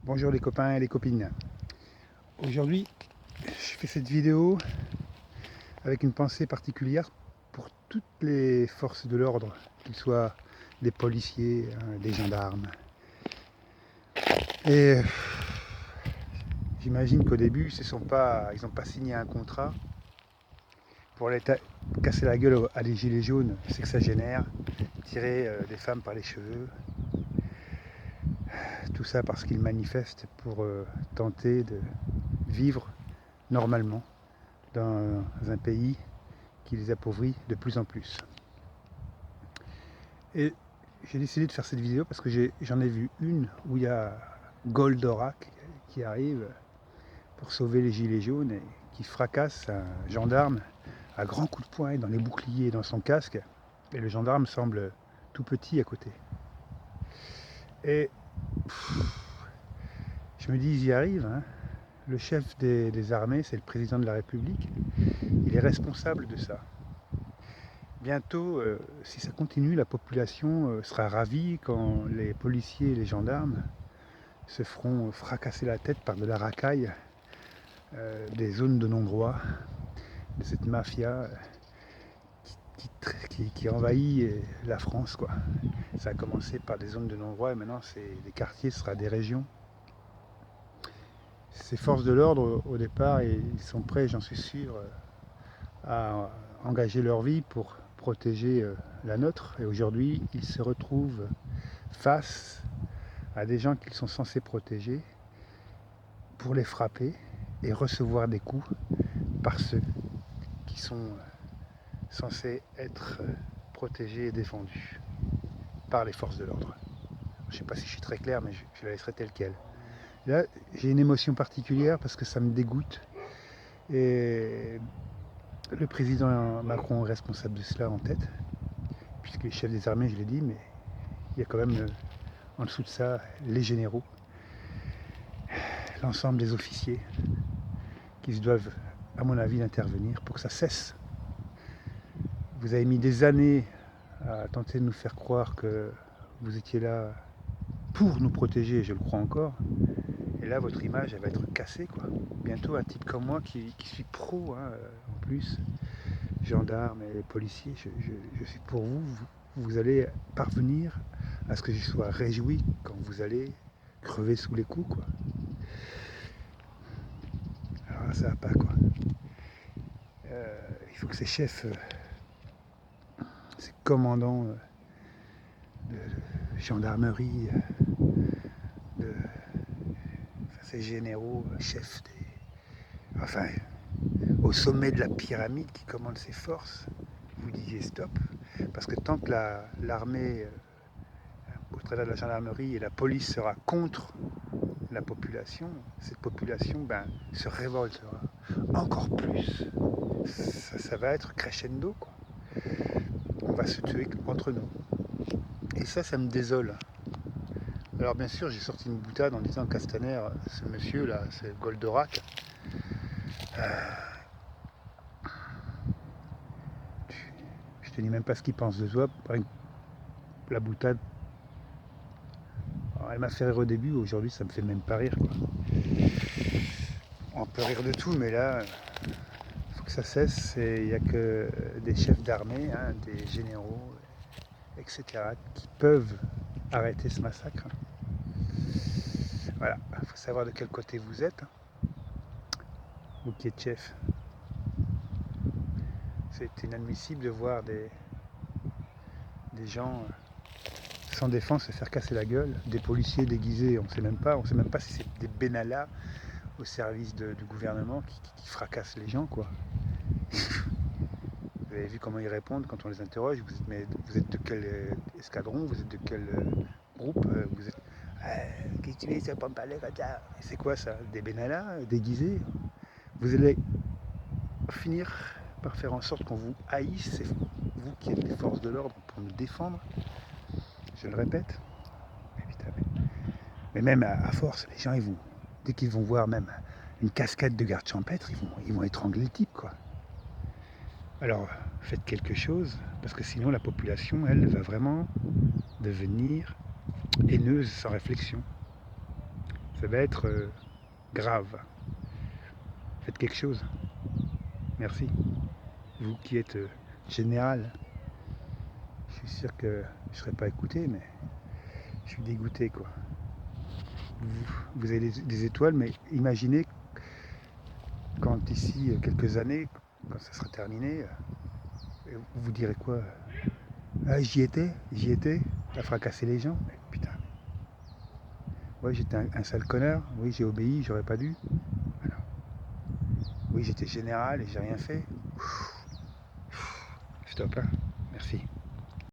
Bonjour les copains et les copines. Aujourd'hui, je fais cette vidéo avec une pensée particulière pour toutes les forces de l'ordre, qu'ils soient des policiers, des gendarmes. Et j'imagine qu'au début, ils n'ont pas signé un contrat pour aller casser la gueule à des gilets jaunes, c'est que ça génère, tirer des femmes par les cheveux, tout ça parce qu'ils manifestent pour tenter de vivre normalement dans un pays qui les appauvrit de plus en plus. Et j'ai décidé de faire cette vidéo parce que j'en ai vu une où il y a Goldorak qui arrive pour sauver les gilets jaunes et qui fracasse un gendarme à grands coups de poing dans les boucliers et dans son casque. Et le gendarme semble tout petit à côté. Et je me dis, ils y arrivent. Hein. Le chef des armées, c'est le président de la République. Il est responsable de ça. Bientôt, si ça continue, la population sera ravie quand les policiers et les gendarmes se feront fracasser la tête par de la racaille des zones de non-droit, de cette mafia qui envahit la France, quoi. Ça a commencé par des zones de non-droit et maintenant des quartiers, ce sera des régions. Ces forces de l'ordre, au départ, ils sont prêts, j'en suis sûr, à engager leur vie pour protéger la nôtre. Et aujourd'hui, ils se retrouvent face à des gens qu'ils sont censés protéger pour les frapper et recevoir des coups par ceux qui sont censés être protégés et défendus par les forces de l'ordre. Je ne sais pas si je suis très clair, mais je la laisserai telle qu'elle. Là, j'ai une émotion particulière parce que ça me dégoûte. Et le président Macron est responsable de cela en tête, puisque les chefs des armées, je l'ai dit, mais il y a quand même en dessous de ça les généraux, l'ensemble des officiers qui se doivent, à mon avis, intervenir pour que ça cesse. Vous avez mis des années à tenter de nous faire croire que vous étiez là pour nous protéger, je le crois encore. Et là, votre image, elle va être cassée, quoi. Bientôt, un type comme moi qui suis pro, hein, en plus, gendarme et policier, je suis pour vous. Vous allez parvenir à ce que je sois réjoui quand vous allez crever sous les coups, quoi. Alors ça va pas, quoi. Il faut que ces chefs, ces commandants de gendarmerie, ces généraux, chefs enfin, au sommet de la pyramide qui commande ses forces, vous disiez stop. Parce que tant que l'armée, au travers de la gendarmerie et la police sera contre la population, cette population se révoltera encore plus. Ça va être crescendo, quoi. On va se tuer entre nous. Et ça me désole. Alors bien sûr, j'ai sorti une boutade en disant Castaner, ce monsieur là, c'est Goldorak. Je te dis même pas ce qu'il pense de toi. La boutade, alors, elle m'a fait rire au début, aujourd'hui ça me fait même pas rire, quoi. On peut rire de tout, mais là, il faut que ça cesse. Il n'y a que des chefs d'armée, hein, des généraux, etc., qui peuvent arrêter ce massacre. Voilà, il faut savoir de quel côté vous êtes, vous qui êtes chef. C'est inadmissible de voir des gens sans défense se faire casser la gueule, des policiers déguisés, on ne sait même pas si c'est des Benalla au service du gouvernement qui fracassent les gens, quoi. Vous avez vu comment ils répondent quand on les interroge. Vous êtes de quel escadron? Vous êtes de quel groupe? Vous êtes... Qu'est-ce que tu fais, ça peut me parler comme ça? C'est quoi ça? Des Benalla déguisés? Vous allez finir par faire en sorte qu'on vous haïsse, c'est vous qui êtes les forces de l'ordre pour nous défendre. Je le répète. Mais même à force, les gens, dès qu'ils vont voir même une cascade de gardes champêtres, ils vont étrangler le type, quoi. Alors, faites quelque chose, parce que sinon la population, elle, va vraiment devenir haineuse sans réflexion. ça va être grave. Faites quelque chose. Merci. Vous qui êtes général, je suis sûr que je ne serai pas écouté, mais je suis dégoûté quoi. Vous avez des étoiles, mais imaginez quand d'ici quelques années, quand ça sera terminé, vous direz quoi? Ah, j'y étais, à fracasser les gens. Mais putain, ouais, j'étais un sale connard, oui, j'ai obéi, j'aurais pas dû. Alors, oui, j'étais général et j'ai rien fait. Stop, hein.